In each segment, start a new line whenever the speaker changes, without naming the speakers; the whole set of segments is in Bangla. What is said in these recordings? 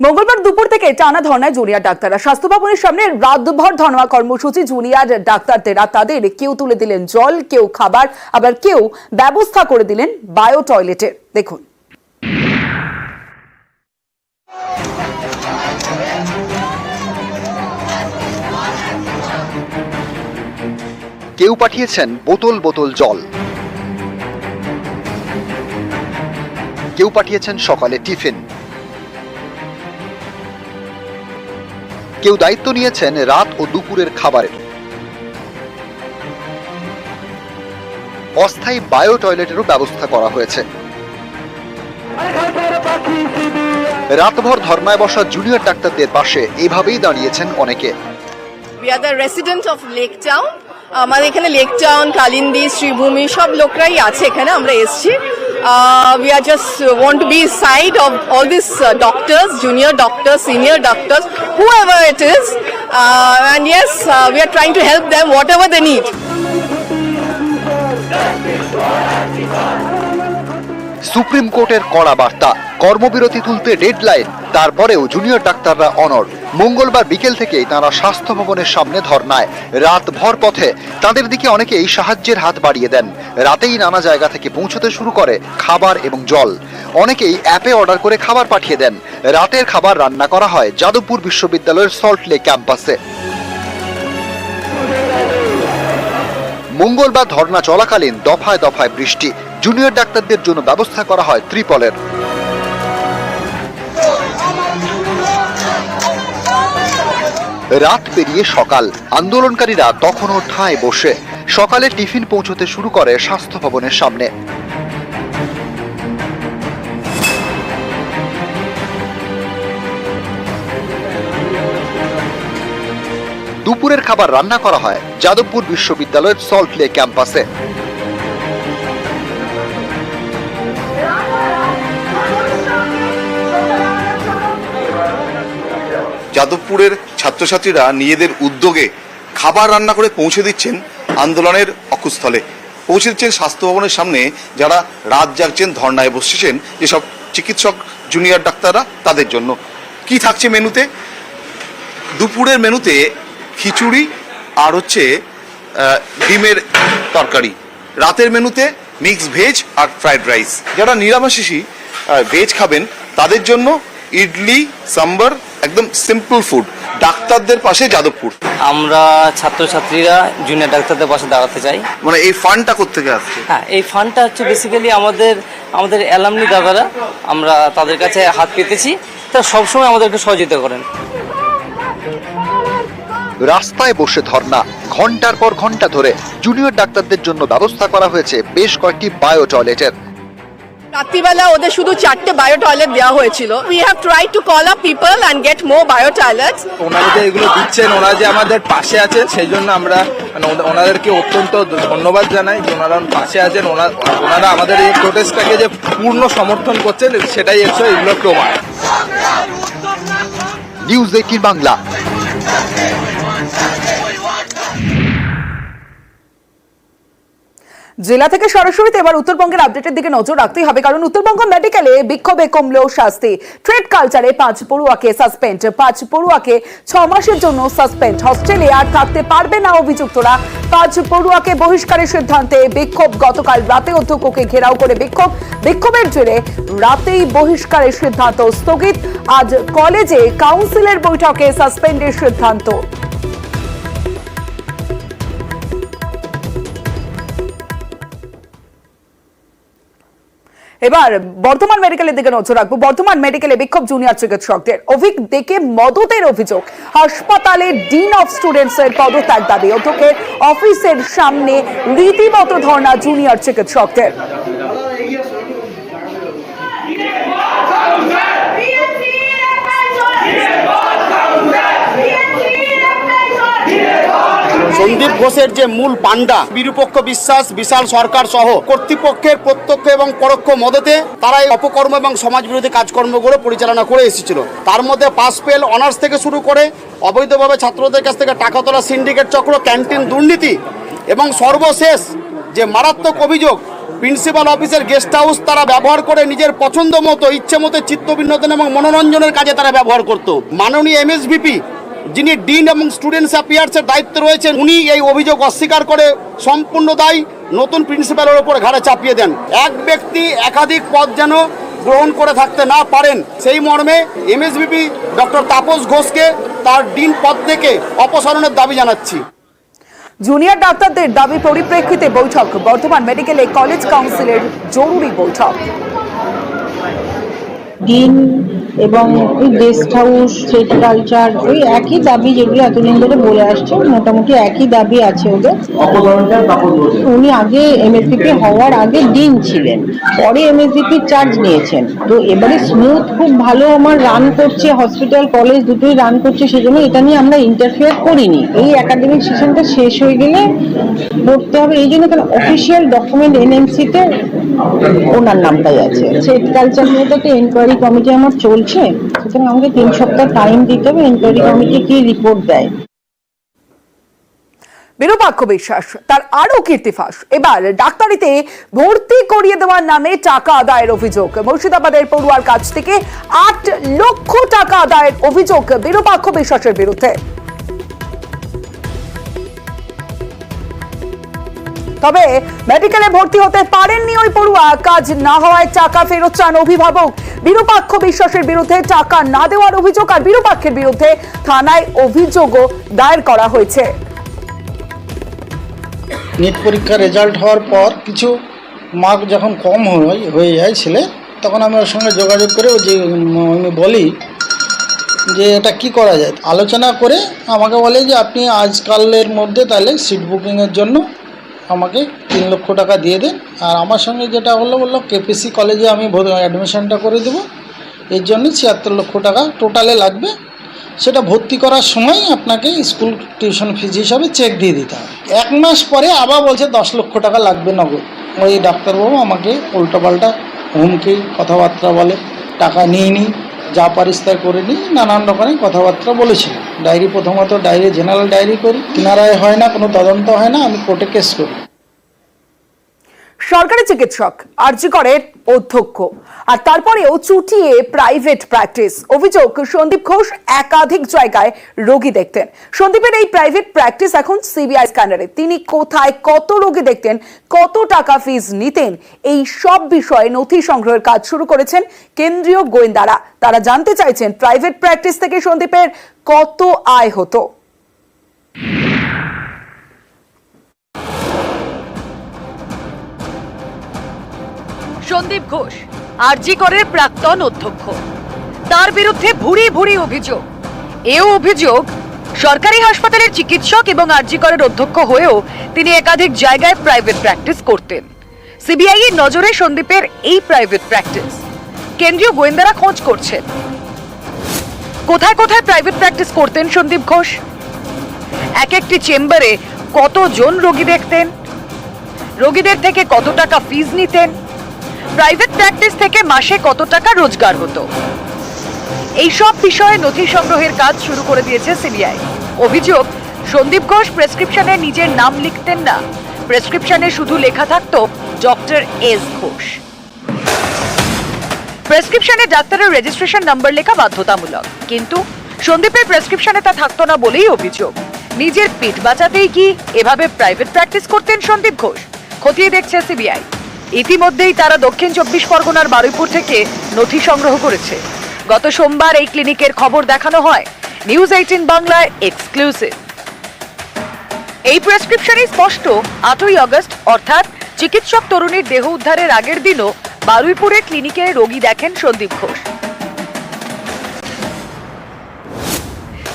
মঙ্গলবার দুপুর থেকে টানা ধর্নায় জুনিয়র ডাক্তাররা। স্বাস্থ্য ভবনের সামনে রাতভর ধর্না কর্মসূচি। জুনিয়র ডাক্তাররা তাদের কেউ তুলে দিলেন জল, কেউ খাবার, আবার কেউ ব্যবস্থা করে দিলেন বায়ো টয়লেটের। দেখুন।
কেউ পাঠিয়েছেন বোতল বোতল জল, কেউ পাঠিয়েছেন সকালে টিফিন, কেউ দায়িত্ব নিয়েছেন রাত ও দুপুরের খাবারের। অস্থায়ী বায়ো টয়লেটেরও ব্যবস্থা করা হয়েছে। রাতভর ধর্নায় বসা জুনিয়র ডাক্তারদের পাশে এভাবেই দাঁড়িয়েছেন অনেকে।
We are the resident of Lake Town. আমাদের এখানে লেক টাউন, কালিন্দী, শ্রীভূমি সব লোকরাই আছে এখানে। আমরা এসেছি। We are just want to be side of all these doctors, junior doctors, senior doctors, whoever it is. And yes, we are trying to help them whatever they need.
Supreme কোর্টের কড়া বার্তা, কর্মবিরতি তুলতে ডেডলাইন, তারপরেও জুনিয়র ডাক্তাররা অনড়। মঙ্গলবার বিকেল থেকেই তাঁরা স্বাস্থ্য ভবনের সামনে ধর্নায়। রাতভর পথে তাদের দিকে অনেকেই সাহায্যের হাত বাড়িয়ে দেন। রাতেই নানা জায়গা থেকে পৌঁছতে শুরু করে খাবার এবং জল। অনেকেই অ্যাপে অর্ডার করে খাবার পাঠিয়ে দেন। রাতের খাবার রান্না করা হয় যাদবপুর বিশ্ববিদ্যালয়ের সল্ট লেক ক্যাম্পাসে। মঙ্গলবার ধর্না চলাকালীন দফায় দফায় বৃষ্টি। জুনিয়র ডাক্তারদের জন্য ব্যবস্থা করা হয় ত্রিপলের। রাত পেরিয়ে সকাল, আন্দোলনকারীরা তখনও ঠায় বসে। সকালে টিফিন পৌঁছতে শুরু করে স্বাস্থ্য ভবনের সামনে। দুপুরের খাবার রান্না করা হয় যাদবপুর বিশ্ববিদ্যালয়ের সল্ট লেক ক্যাম্পাসে।
যাদবপুরের ছাত্রছাত্রীরা নিজেদের উদ্যোগে খাবার রান্না করে পৌঁছে দিচ্ছেন আন্দোলনের অকুস্থলে। পৌঁছে দিচ্ছেন স্বাস্থ্য ভবনের সামনে যারা রাত জাগছেন, ধর্নায় বসেছেন যেসব চিকিৎসক জুনিয়র ডাক্তাররা, তাদের জন্য। কি থাকছে মেনুতে? দুপুরের মেনুতে খিচুড়ি আর হচ্ছে ডিমের তরকারি। রাতের মেনুতে মিক্স ভেজ আর ফ্রাইড রাইস। যারা নিরামিষী ভেজ খাবেন তাদের জন্য ইডলি, সাম্বার, একদম সিম্পল ফুড। ডাক্তারদের পাশে যাদবপুর।
আমরা ছাত্রছাত্রীরা জুনিয়র ডাক্তারদের পাশে দাঁড়াতে চাই।
মানে এই ফান্ডটা কোত্থেকে আসছে?
হ্যাঁ, এই ফান্ডটা হচ্ছে বেসিক্যালি আমাদের অ্যালামনি দাদারা, আমরা তাদের কাছে হাত পেতেছি, তারা সবসময় আমাদেরকে সহযোগিতা করেন।
রাস্তায় বসে ধর্না, ঘন্টার পর ঘন্টা ধরে। জুনিয়র ডাক্তারদের জন্য ব্যবস্থা করা হয়েছে বেশ কয়েকটি বায়ো টয়লেটের।
রাত্রিবেলা ওদের শুধু 4টে বায়ো টয়লেট দেওয়া হয়েছিল। We have tried to call up people and get more bio toilets.
ওনারা যে এগুলো দিচ্ছেন, ওনারা যে আমাদের পাশে আছেন, সেই জন্য আমরা ওনাদেরকে অত্যন্ত ধন্যবাদ জানাই যে ওনারা পাশে আছেন। ওনারা আমাদের এই প্রোটেস্টটাকে যে পূর্ণ সমর্থন করছেন, সেটাই হচ্ছে এগুলো প্রমাণ।
নিউজ 18 বাংলা।
জেলা থেকে সরাসরি এবার উত্তরবঙ্গের আপডেটের দিকে নজর রাখতেই হবে, কারণ উত্তরবঙ্গ মেডিকেলে বিক্ষোভে কমলেও শাস্তি। ট্রেড কালচারে 5 পড়ুয়াকে সাসপেন্ড। 5 পড়ুয়াকে 6 মাসের জন্য সাসপেন্ড। হস্টেলে আর থাকতে পারবে না অভিযুক্তরা। 5 পড়ুয়াকে বহিষ্কারের সিদ্ধান্তে বিক্ষোভ। গতকাল রাতে অধ্যক্ষকে ঘেরাও করে বিক্ষোভের জেরে রাতেই বহিষ্কারের সিদ্ধান্ত স্থগিত। আজ কলেজে কাউন্সিলের বৈঠকে সাসপেন্ডের সিদ্ধান্ত। এবার বর্ধমান মেডিকেলের দিকে নজর রাখবো। বর্ধমান মেডিকেলে বিক্ষোভ জুনিয়র চিকিৎসকদের। অভিজ্ঞকে মদতের অভিযোগ। হাসপাতালে ডিন অফ স্টুডেন্টস এর পদত্যাগ দাবি। অধ্যক্ষের অফিসের সামনে রীতিমতো ধর্ণা জুনিয়র চিকিৎসকদের।
সন্দীপ ঘোষের যে মূল পান্ডা বিরূপক্ষ বিশ্বাস, বিশাল সরকার সহ কর্তৃপক্ষের প্রত্যক্ষ এবং পরোক্ষ মদতে তারা এই অপকর্ম এবং সমাজ বিরোধী কাজকর্মগুলো পরিচালনা করে এসেছিল। তার মধ্যে পাস ফেল, অনার্স থেকে শুরু করে অবৈধভাবে ছাত্রদের কাছ থেকে টাকা তোলা, সিন্ডিকেট চক্র, ক্যান্টিন দুর্নীতি এবং সর্বশেষ যে মারাত্মক অভিযোগ প্রিন্সিপাল অফিসের গেস্ট হাউস তারা ব্যবহার করে নিজের পছন্দ মতো ইচ্ছে মতো চিত্ত বিনোদন এবং মনোরঞ্জনের কাজে তারা ব্যবহার করত। মাননীয় এমএসভিপি যিনি ডিন এবং স্টুডেন্টস অ্যাফেয়ার্সের দায়িত্বে রয়েছেন, উনি এই অভিযোগ অস্বীকার করে সম্পূর্ণ দায় নতুন প্রিন্সিপালের ওপর ঘাড়ে চাপিয়ে দেন। এক ব্যক্তি একাধিক পদ যেন গ্রহণ করে থাকতে না পারেন, সেই মর্মে এমএসভিপি ডক্টর তাপস ঘোষকে তার ডিন পদ থেকে অপসারণের দাবি জানাচ্ছি।
জুনিয়র ডাক্তারদের দাবি পরিপ্রেক্ষিতে বৈঠক, বর্ধমান মেডিকেলে কলেজ কাউন্সিলের জরুরি বৈঠক।
ডিন এবং ওই গেস্ট হাউস, স্টেট কালচার, ওই একই দাবি যেগুলো এতদিন ধরে বলে আসছে, মোটামুটি একই দাবি আছে ওদের। উনি আগে এমএসভিপি হওয়ার আগে ডিন ছিলেন, পরে এমএসভিপি চার্জ নিয়েছেন। তো এবারে স্মুথ খুব ভালো আমার রান করছে, হসপিটাল কলেজ দুটোই রান করছে, সেজন্য এটা নিয়ে আমরা ইন্টারফেয়ার করিনি। এই একাডেমিক সেশনটা শেষ হয়ে গেলে করতে হবে, এই জন্য কারণ অফিসিয়াল ডকুমেন্ট এনএমসিতে ওনার নামটাই আছে। স্টেট কালচার নিয়ে তো একটা এনকোয়ারি কমিটি আমার চলছে, সুতরাং আমাকে 3 সপ্তাহ টাইম দিতে হবে, এনকোয়ারি কমিটি কি রিপোর্ট দেয়।
বিরূপাক্ষ বিশ্বাস তার আরো কীর্তিফাস, এবার ডাক্তারিতে ভর্তি করিয়ে দেওয়ার নামে টাকা আদায়ের অভিযোগ। মুর্শিদাবাদের পড়ুয়ার কাছ থেকে 8 লক্ষ টাকা আদায়ের অভিযোগ বিরূপাক্ষ বিশ্বাসের বিরুদ্ধে। তবে মেডিকেলে ভর্তি হতে পারেননি ওই পড়ুয়া, কাজ না হওয়ায় টাকা ফেরত চান অভিভাবক। বিরূপাক্ষ বিশ্বাসের বিরুদ্ধে টাকা না দেওয়ার অভিযোগ আর বিরূপাক্ষের বিরুদ্ধে থানায় অভিযোগও দায়ের করা হয়েছে।
নেট পরীক্ষার রেজাল্ট হওয়ার পর কিছু মার্ক যখন কম হয়ে যায় ছেলে, তখন আমি ওর সঙ্গে যোগাযোগ করে আমি বলি যে এটা কি করা যায়। আলোচনা করে আমাকে বলে যে আপনি আজকালের মধ্যে তাহলে সিট বুকিংয়ের জন্য আমাকে 3 লক্ষ টাকা দিয়ে দেন। আর আমার সঙ্গে যেটা বললো কেপিসি কলেজে আমি অ্যাডমিশনটা করে দেবো, এর জন্য 76 লক্ষ টাকা টোটালে লাগবে। সেটা ভর্তি করার সময় আপনাকে স্কুল টিউশন ফিজ হিসাবে চেক দিয়ে দিতে হবে। 1 মাস পরে আবার বলছে 10 লক্ষ টাকা লাগবে নগদ। ওই ডাক্তারবাবু আমাকে উল্টোপাল্টা হুমকি কথাবার্তা বলে, টাকা নিই যা পারিস তাই করে নিই, নানান রকমের কথাবার্তা বলেছিল। ডায়েরি প্রথমত জেনারেল ডায়েরি করি, কিনারায় হয় না, কোনো তদন্ত হয় না, আমি কোর্টে কেস করি।
সরকারি চিকিৎসক আরজিকরের অধ্যক্ষ আর তারপরেও চুটিয়ে প্রাইভেট প্র্যাকটিস। অভিযোগ সন্দীপ ঘোষ একাধিক জায়গায় রোগী দেখতেন। সন্দীপের এই প্রাইভেট প্র্যাকটিস এখন সিবিআই স্ক্যানারে। তিনি কোথায় কত রোগী দেখতেন, কত টাকা ফিস নিতেন, এই সব বিষয়ে নথি সংগ্রহের কাজ শুরু করেছেন কেন্দ্রীয় গোয়েন্দারা। তারা জানতে চাইছেন প্রাইভেট প্র্যাকটিস থেকে সন্দীপের কত আয় হতো।
সন্দীপ ঘোষ আরজিকরের প্রাক্তন অধ্যক্ষ, তার বিরুদ্ধে ভুরি ভুরি অভিযোগ। এও অভিযোগ সরকারি হাসপাতালের চিকিৎসক এবং আরজিকরের অধ্যক্ষ হয়েও তিনি একাধিক জায়গায় প্রাইভেট প্র্যাকটিস করতেন। সিবিআই এর নজরে সন্দীপের এই প্রাইভেট প্র্যাকটিস। কেন্দ্রীয় গোয়েন্দারা খোঁজ করছেন কোথায় কোথায় প্রাইভেট প্র্যাকটিস করতেন সন্দীপ ঘোষ, এক একটি চেম্বারে কতজন রোগী দেখতেন, রোগীদের থেকে কত টাকা ফিস নিতেন, প্রাইভেট প্র্যাকটিস থেকে মাসে কত টাকা রোজগার হতো। এই সব বিষয়ে নথি সংগ্রহের কাজ শুরু করে দিয়েছে সিবিআই। অভিযোগ সন্দীপ ঘোষ প্রেসক্রিপশনে নিজের নাম লিখতেন না, প্রেসক্রিপশনে শুধু লেখা থাকতো ডক্টর এস ঘোষ। প্রেসক্রিপশনে ডাক্তারের রেজিস্ট্রেশন নাম্বার লেখা বাধ্যতামূলক, কিন্তু সন্দীপের প্রেসক্রিপশনে তা থাকতো না বলেই অভিযোগ। নিজের পেট বাঁচাতেই কি এভাবে প্রাইভেট প্র্যাকটিস করতেন সন্দীপ ঘোষ? খতিয়ে দেখছে সিবিআই। ইতিমধ্যেই তারা দক্ষিণ 24 পরগনার বারুইপুর থেকে নথি সংগ্রহ করেছে। গত সোমবার এই ক্লিনিকের খবর দেখানো হয় নিউজ 18 বাংলায় এক্সক্লুসিভ। এই প্রেসক্রিপশনে স্পষ্ট 8ই আগস্ট অর্থাৎ চিকিৎসক তরুণীর দেহ উদ্ধারের আগের দিনও বারুইপুরে ক্লিনিকে রোগী দেখেন সন্দীপ ঘোষ।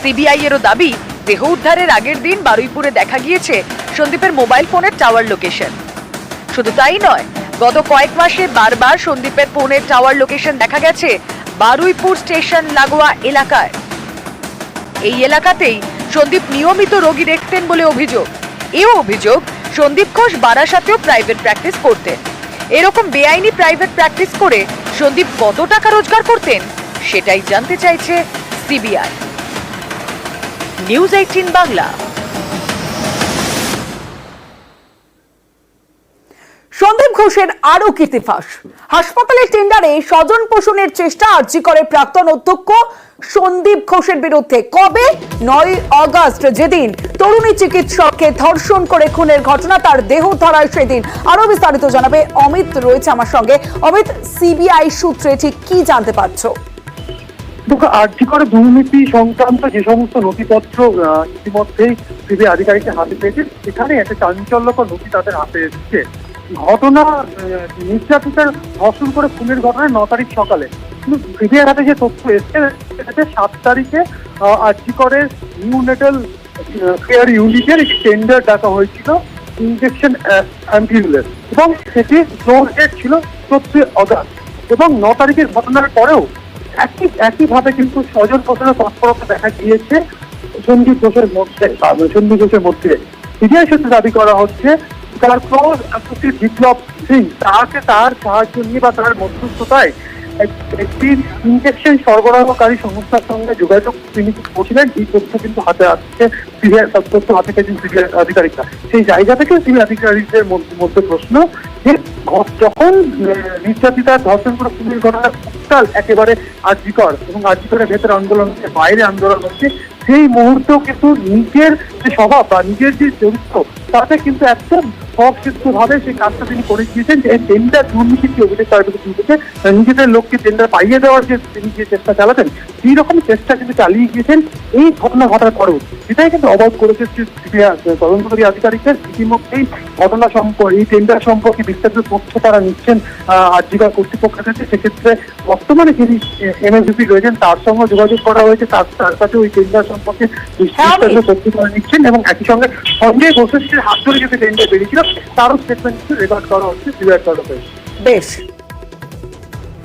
সিবিআই এরও দাবি দেহ উদ্ধারের আগের দিন বারুইপুরে দেখা গিয়েছে সন্দীপের মোবাইল ফোনের টাওয়ার লোকেশন। শুধু তাই নয়, গত কয়েক মাসে বারবার সন্দীপের ফোনের টাওয়ার লোকেশন দেখা গেছে বারুইপুর স্টেশন লাগোয়া এলাকায়। এই এলাকাতেই সন্দীপ নিয়মিত রোগী দেখতেন বলে অভিযোগ। এও অভিযোগ সন্দীপ ঘোষ বারাসাতেও প্রাইভেট প্র্যাকটিস করতেন। এরকম বেআইনি প্রাইভেট প্র্যাকটিস করে সন্দীপ কত টাকা রোজগার করতেন সেটাই জানতে চাইছে সিবিআই। নিউজ 18 বাংলা।
সন্দীপ ঘোষের আরো কীর্তিফাস। হাসপাতালের টেন্ডারে স্বজন পোষণের চেষ্টা আরজি করে প্রাক্তন অধ্যক্ষ সন্দীপ ঘোষের বিরুদ্ধে। কবে? 9 আগস্ট, যেদিন তরুণী চিকিৎসককে ধর্ষণ করে খুনের ঘটনা, তার দেহ ধরায় সেদিন। আরো বিস্তারিত জানাবে অমিত, রয়েছে আমার সঙ্গে। অমিত, সিবিআই সূত্রে ঠিক কি জানতে পারছো?
আরজি করে দুর্নীতি সংক্রান্ত যে সমস্ত নথিপত্র ইতিমধ্যেই সিবিআই আধিকারিকের হাতে পেয়েছে, সেখানে একটা চাঞ্চল্যকর নথি তাদের হাতে এসেছে। ঘটনা নির্যাতিতার ধর্ষণ করে খুনের ঘটনায় 9 তারিখ সকালে। কিন্তু সিবিআই হাতে যে তথ্য এসছে 7 তারিখে আরজি করে নিউনেটাল কেয়ার ইউনিটের একটি টেন্ডার ডাকা হয়েছিল ইনজেকশন অ্যাম্পিউলেন্স, এবং সেটি ফ্লোর ডেট ছিল 14 আগস্ট। এবং 9 তারিখের ঘটনার পরেও একইভাবে কিন্তু স্বজন পোষণের তৎপরতা দেখা গিয়েছে সন্দীপ ঘোষের মধ্যে। সিবিআই সূত্রে দাবি করা হচ্ছে তার ক্লোজ অ্যাসোসিয়েট বিপ্লব সিং তার সাহায্য নিয়ে বা তার মধ্যস্থতায় একটি ইনজেকশন সরবরাহকারী সংস্থার সঙ্গে যোগাযোগ তিনি করছিলেন। এই তথ্য কিন্তু হাতে আসছে সিবিআই, তথ্য হাতে পেয়েছেন সিবিআই আধিকারিকরা। সেই জায়গা থেকে সিবিআই আধিকারিকদের মধ্যে প্রশ্ন যে যখন নির্যাতিতার ধর্ষণ করে খুনের ঘটনা উত্তাল একেবারে আরজিকর, এবং আরজিকরের ভেতরে আন্দোলন হচ্ছে, বাইরে আন্দোলন হচ্ছে, সেই মুহূর্তেও কিন্তু নিজের যে স্বভাব বা নিজের যে চরিত্র তাতে কিন্তু একদম ভাবে সেই কাজটা তিনি করে গিয়েছেন। যে টেন্ডার দুর্নীতির যে অভিযোগ তার বিরুদ্ধে উঠেছে, নিজেদের লোককে টেন্ডার পাইয়ে দেওয়ার যে তিনি যে চেষ্টা চালাতেন, সেই রকম চেষ্টা কিন্তু চালিয়ে গিয়েছেন এই ঘটনা ঘটার পরেও। সেটাই কিন্তু অবাক করেছে তদন্তকারী আধিকারিকদের। ইতিমধ্যেই ঘটনা সম্পর্কে, এই টেন্ডার সম্পর্কে বিস্তারিত তথ্য তারা নিচ্ছেন আরজিকর কর্তৃপক্ষের কাছে। সেক্ষেত্রে বর্তমানে যিনি এমএসভিপি রয়েছেন তার সঙ্গে যোগাযোগ করা হয়েছে, তার কাছে ওই টেন্ডার সম্পর্কে বিস্তারিত তথ্য তারা নিচ্ছেন, এবং একই সঙ্গে সঞ্জয় ঘোষের হাত ধরে যে টেন্ডার বেরিয়েছিল তারও স্টেটমেন্ট রেকর্ড করা হচ্ছে সিবিআই তরফে।
বেশ।